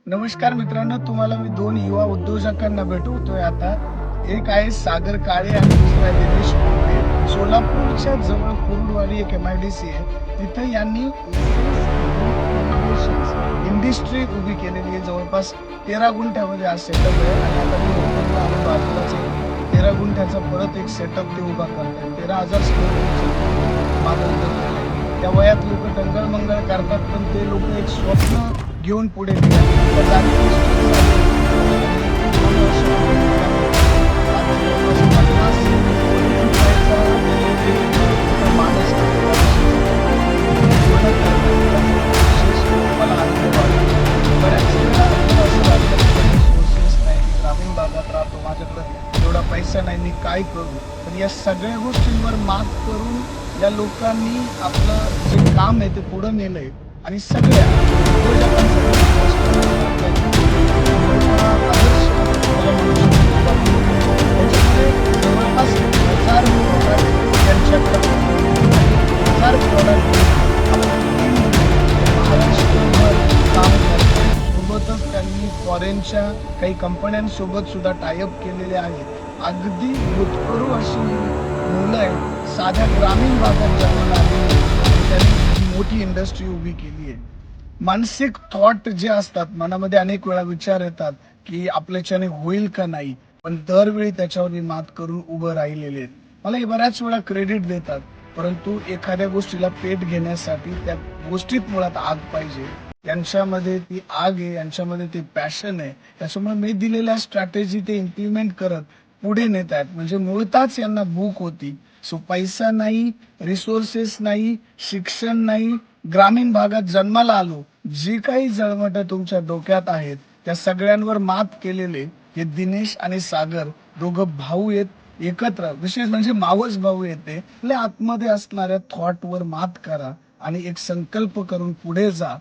नमस्कार मित्रांनो, तुम्हाला मी दोन युवा उद्योजकांना भेटवतोय आता. एक आहे सागर काळे आणि दुसरा आहे दिनेश कुंबळे. सोलापूरच्या जवळ कुर्डवाडी एक MIDC आहे. तिथं यांनी इंडस्ट्री उभी केलेली आहे. जवळपास 13 गुंठ्यामध्ये आज सेटअप आहे आणि आता मी ओपनला आलो बाजूलाच आहे. 13 गुंठ्याचा परत एक सेटअप ते उभा करतात. 13,000 स्क्वेअर फूटचं बांधकाम केलंय. त्या वयात लोक टंगळमंगळ करतात, पण ते लोक एक स्वप्न घेऊन पुढे निघाले. त्या जागी माणूस पूर्ण मला अनुभव आला. बऱ्याच वेळा आपल्याला असं वाटतं की सोर्सेस नाही, मी ग्रामीण भागात राहतो, माझ्याकडे एवढा पैसा नाही, मी काय करू? पण या सगळ्या गोष्टींवर मात करून या लोकांनी आपलं जे काम आहे ते पुढं नेलंय आणि सगळ्या आदर्श मला म्हणू शकतो. त्याच्यामध्ये जवळपास 1000 प्रोडक्ट त्यांच्याकडे 1000 प्रोडक्ट महाराष्ट्रभर काम करतात. सोबतच त्यांनी फॉरेनच्या काही कंपन्यांसोबत सुद्धा टायअप केलेले आहेत. अगदी भूतपूर्व अशी मुलं आहेत, साध्या ग्रामीण भागात जन्माला आलेली आहेत आणि त्यांनी मोठी इंडस्ट्री उभी केली आहे. मानसिक थॉट जे असतात, मनामध्ये अनेक वेळा विचार येतात की आपल्याच्याने होईल का नाही, पण दरवेळी त्याच्यावर मी मात करून उभं राहिलेले आहेत. मला हे बऱ्याच वेळा क्रेडिट देतात, परंतु एखाद्या गोष्टीला पेट घेण्यासाठी त्या गोष्टीत मुळात आग पाहिजे. यांच्यामध्ये ती आग आहे, यांच्यामध्ये ते पॅशन आहे. त्याच्यामुळे मी दिलेल्या स्ट्रॅटेजी ते इम्प्लिमेंट करत पुढे नेत आहेत. म्हणजे मुळताच यांना भूक होती. सो पैसा नाही, रिसोर्सेस नाही, शिक्षण नाही, ग्रामीण भागात जन्माला आलो. जी काही जळमटं तुमच्या डोक्यात आहेत त्या सगळ्यांवर मात केलेले हे दिनेश आणि सागर दोघं भाऊ आहेत. एकत्र, विशेष म्हणजे मावस भाऊ येते. आपल्या आतमध्ये असणाऱ्या थॉट वर मात करा आणि एक संकल्प करून पुढे जा.